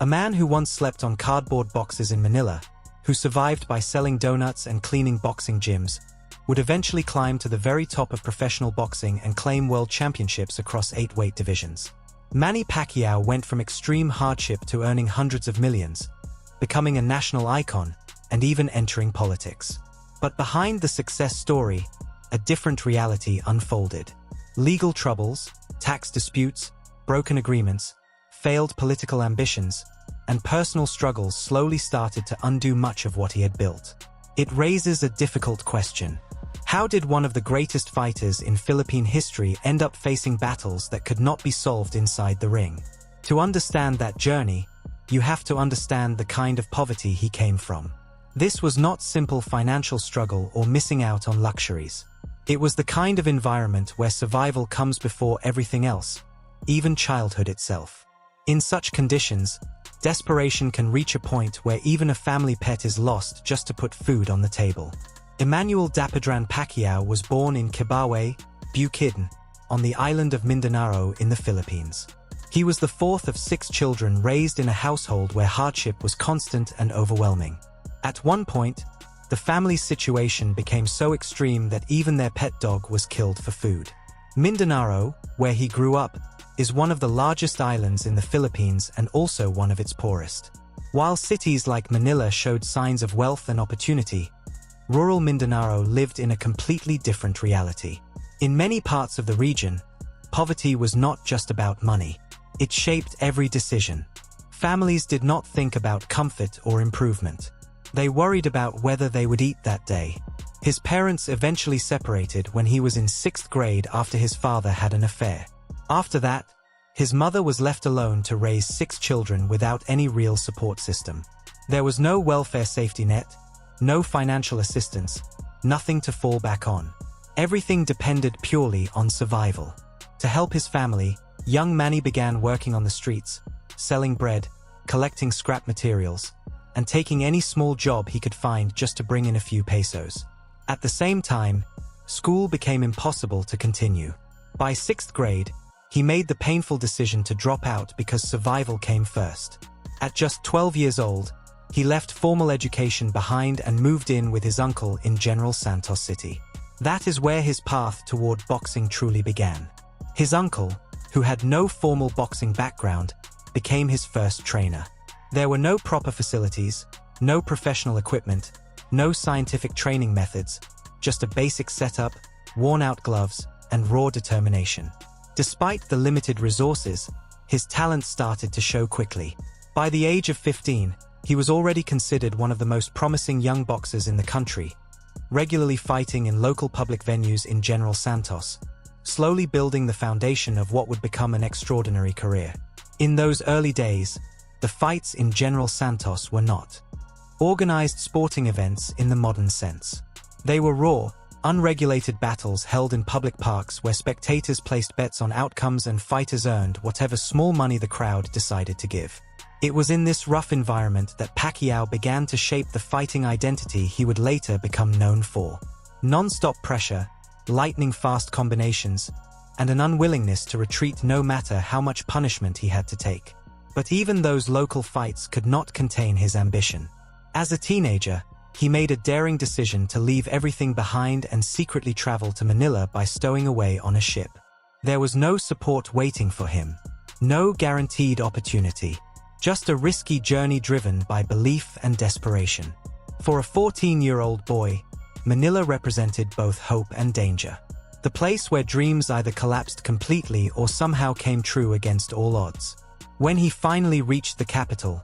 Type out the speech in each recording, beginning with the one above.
A man who once slept on cardboard boxes in Manila, who survived by selling donuts and cleaning boxing gyms, would eventually climb to the very top of professional boxing and claim world championships across 8 weight divisions. Manny Pacquiao went from extreme hardship to earning hundreds of millions, becoming a national icon, and even entering politics. But behind the success story, a different reality unfolded. Legal troubles, tax disputes, broken agreements, failed political ambitions, and personal struggles slowly started to undo much of what he had built. It raises a difficult question. How did one of the greatest fighters in Philippine history end up facing battles that could not be solved inside the ring? To understand that journey, you have to understand the kind of poverty he came from. This was not simple financial struggle or missing out on luxuries. It was the kind of environment where survival comes before everything else, even childhood itself. In such conditions, desperation can reach a point where even a family pet is lost just to put food on the table. Emmanuel Dapadran Pacquiao was born in Kibawe, Bukidnon, on the island of Mindanao in the Philippines. He was the 4th of 6 children raised in a household where hardship was constant and overwhelming. At one point, the family's situation became so extreme that even their pet dog was killed for food. Mindanao, where he grew up, is one of the largest islands in the Philippines and also one of its poorest. While cities like Manila showed signs of wealth and opportunity, rural Mindanao lived in a completely different reality. In many parts of the region, poverty was not just about money. It shaped every decision. Families did not think about comfort or improvement. They worried about whether they would eat that day. His parents eventually separated when he was in 6th grade after his father had an affair. After that, his mother was left alone to raise 6 children without any real support system. There was no welfare safety net, no financial assistance, nothing to fall back on. Everything depended purely on survival. To help his family, young Manny began working on the streets, selling bread, collecting scrap materials, and taking any small job he could find just to bring in a few pesos. At the same time, school became impossible to continue. By 6th grade, he made the painful decision to drop out because survival came first. At just 12 years old, he left formal education behind and moved in with his uncle in General Santos City. That is where his path toward boxing truly began. His uncle, who had no formal boxing background, became his first trainer. There were no proper facilities, no professional equipment, no scientific training methods, just a basic setup, worn-out gloves, and raw determination. Despite the limited resources, his talent started to show quickly. By the age of 15, he was already considered one of the most promising young boxers in the country, regularly fighting in local public venues in General Santos, slowly building the foundation of what would become an extraordinary career. In those early days, the fights in General Santos were not organized sporting events in the modern sense. They were raw, unregulated battles held in public parks where spectators placed bets on outcomes and fighters earned whatever small money the crowd decided to give. It was in this rough environment that Pacquiao began to shape the fighting identity he would later become known for. Non-stop pressure, lightning-fast combinations, and an unwillingness to retreat no matter how much punishment he had to take. But even those local fights could not contain his ambition. As a teenager, he made a daring decision to leave everything behind and secretly travel to Manila by stowing away on a ship. There was no support waiting for him, no guaranteed opportunity, just a risky journey driven by belief and desperation. For a 14-year-old boy, Manila represented both hope and danger. The place where dreams either collapsed completely or somehow came true against all odds. When he finally reached the capital,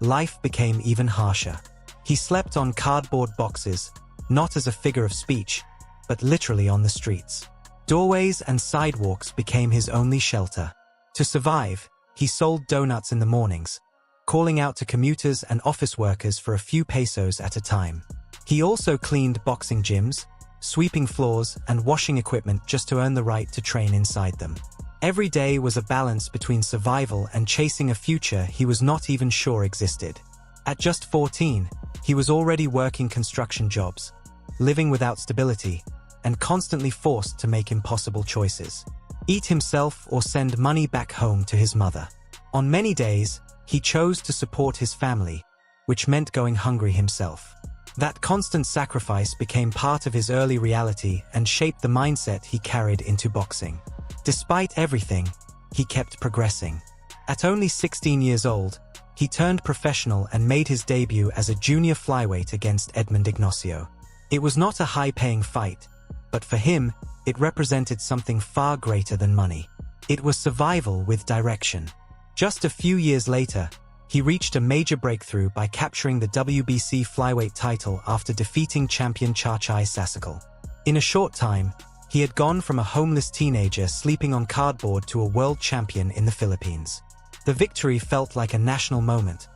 life became even harsher. He slept on cardboard boxes, not as a figure of speech, but literally on the streets. Doorways and sidewalks became his only shelter. To survive, he sold donuts in the mornings, calling out to commuters and office workers for a few pesos at a time. He also cleaned boxing gyms, sweeping floors, and washing equipment just to earn the right to train inside them. Every day was a balance between survival and chasing a future he was not even sure existed. At just 14, he was already working construction jobs, living without stability, and constantly forced to make impossible choices. Eat himself or send money back home to his mother. On many days, he chose to support his family, which meant going hungry himself. That constant sacrifice became part of his early reality and shaped the mindset he carried into boxing. Despite everything, he kept progressing. At only 16 years old, he turned professional and made his debut as a junior flyweight against Edmund Ignacio. It was not a high-paying fight, but for him, it represented something far greater than money. It was survival with direction. Just a few years later, he reached a major breakthrough by capturing the WBC flyweight title after defeating champion Chachai Sasakal. In a short time, he had gone from a homeless teenager sleeping on cardboard to a world champion in the Philippines. The victory felt like a national moment,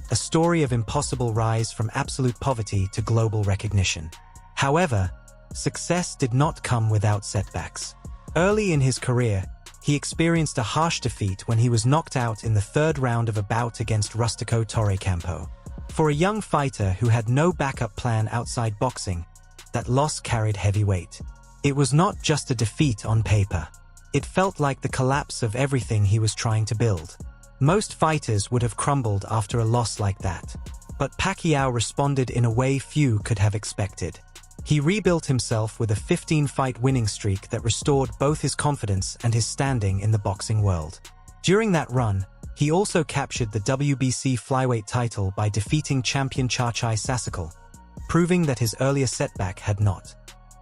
a story of impossible rise from absolute poverty to global recognition. However, success did not come without setbacks. Early in his career, he experienced a harsh defeat when he was knocked out in the third round of a bout against Rustico Torre Campo. For a young fighter who had no backup plan outside boxing, that loss carried heavy weight. It was not just a defeat on paper. It felt like the collapse of everything he was trying to build. Most fighters would have crumbled after a loss like that. But Pacquiao responded in a way few could have expected. He rebuilt himself with a 15-fight winning streak that restored both his confidence and his standing in the boxing world. During that run, he also captured the WBC flyweight title by defeating champion Chachai Sasakal, proving that his earlier setback had not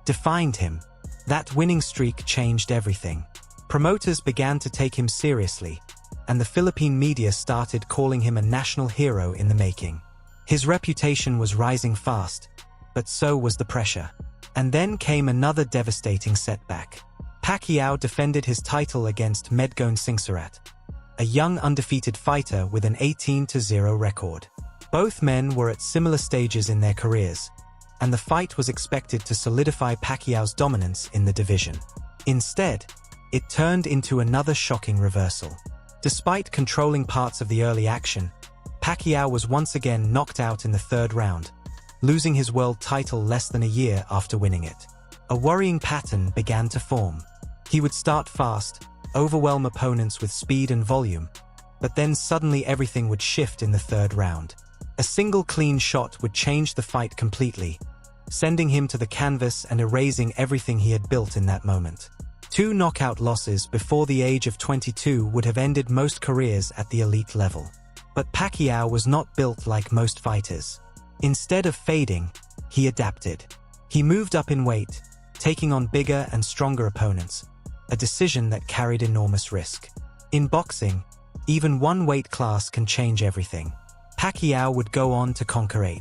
defined him. That winning streak changed everything. Promoters began to take him seriously, and the Philippine media started calling him a national hero in the making. His reputation was rising fast, but so was the pressure. And then came another devastating setback. Pacquiao defended his title against Medgone Singsarat, a young undefeated fighter with an 18-0 record. Both men were at similar stages in their careers, and the fight was expected to solidify Pacquiao's dominance in the division. Instead, it turned into another shocking reversal. Despite controlling parts of the early action, Pacquiao was once again knocked out in the third round, losing his world title less than a year after winning it. A worrying pattern began to form. He would start fast, overwhelm opponents with speed and volume, but then suddenly everything would shift in the third round. A single clean shot would change the fight completely, sending him to the canvas and erasing everything he had built in that moment. 2 knockout losses before the age of 22 would have ended most careers at the elite level. But Pacquiao was not built like most fighters. Instead of fading, he adapted. He moved up in weight, taking on bigger and stronger opponents, a decision that carried enormous risk. In boxing, even one weight class can change everything. Pacquiao would go on to conquer 8.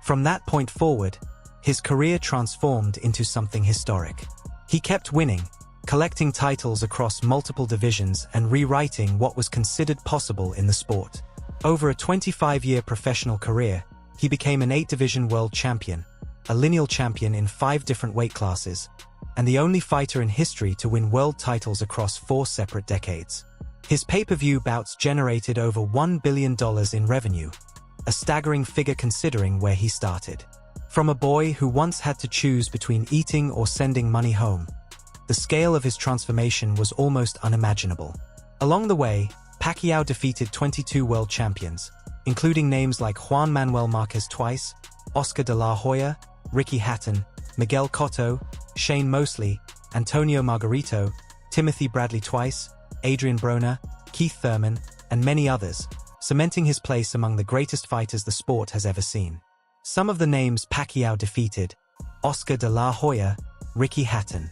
From that point forward, his career transformed into something historic. He kept winning, collecting titles across multiple divisions and rewriting what was considered possible in the sport. Over a 25-year professional career, he became an 8-division world champion, a lineal champion in 5 different weight classes, and the only fighter in history to win world titles across 4 separate decades. His pay-per-view bouts generated over $1 billion in revenue, a staggering figure considering where he started. From a boy who once had to choose between eating or sending money home, the scale of his transformation was almost unimaginable. Along the way, Pacquiao defeated 22 world champions, including names like Juan Manuel Marquez twice, Oscar de la Hoya, Ricky Hatton, Miguel Cotto, Shane Mosley, Antonio Margarito, Timothy Bradley twice, Adrian Broner, Keith Thurman, and many others, cementing his place among the greatest fighters the sport has ever seen. Some of the names Pacquiao defeated: Oscar de la Hoya, Ricky Hatton,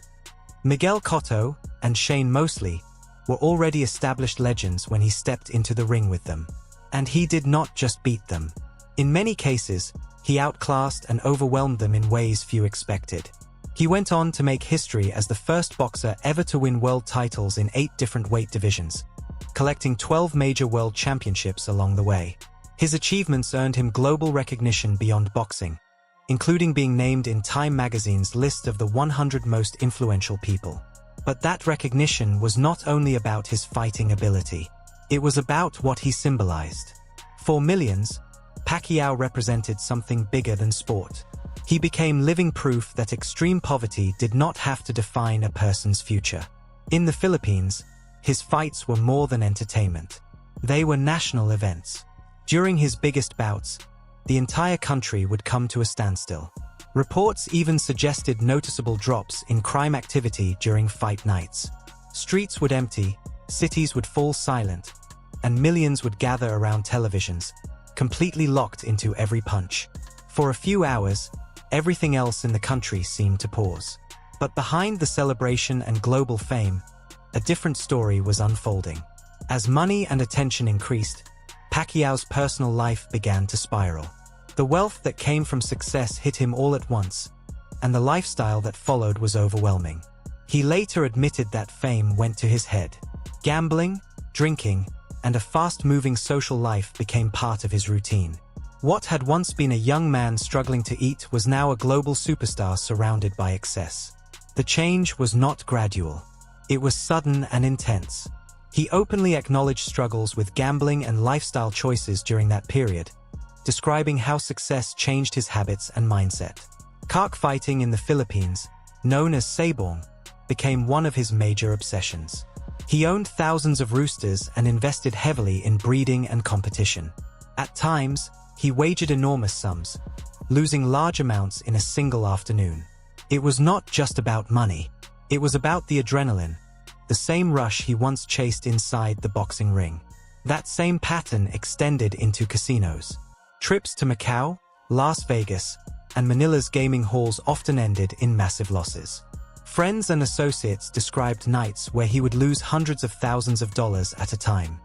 Miguel Cotto, and Shane Mosley were already established legends when he stepped into the ring with them. And he did not just beat them. In many cases, he outclassed and overwhelmed them in ways few expected. He went on to make history as the first boxer ever to win world titles in 8 different weight divisions, collecting 12 major world championships along the way. His achievements earned him global recognition beyond boxing, including being named in Time magazine's list of the 100 most influential people. But that recognition was not only about his fighting ability. It was about what he symbolized. For millions, Pacquiao represented something bigger than sport. He became living proof that extreme poverty did not have to define a person's future. In the Philippines, his fights were more than entertainment. They were national events. During his biggest bouts, the entire country would come to a standstill. Reports even suggested noticeable drops in crime activity during fight nights. Streets would empty, cities would fall silent, and millions would gather around televisions, completely locked into every punch. For a few hours, everything else in the country seemed to pause. But behind the celebration and global fame, a different story was unfolding. As money and attention increased, Pacquiao's personal life began to spiral. The wealth that came from success hit him all at once, and the lifestyle that followed was overwhelming. He later admitted that fame went to his head. Gambling, drinking, and a fast-moving social life became part of his routine. What had once been a young man struggling to eat was now a global superstar surrounded by excess. The change was not gradual. It was sudden and intense. He openly acknowledged struggles with gambling and lifestyle choices during that period, describing how success changed his habits and mindset. Cockfighting in the Philippines, known as sabong, became one of his major obsessions. He owned thousands of roosters and invested heavily in breeding and competition. At times, he wagered enormous sums, losing large amounts in a single afternoon. It was not just about money. It was about the adrenaline, the same rush he once chased inside the boxing ring. That same pattern extended into casinos. Trips to Macau, Las Vegas, and Manila's gaming halls often ended in massive losses. Friends and associates described nights where he would lose hundreds of thousands of dollars at a time.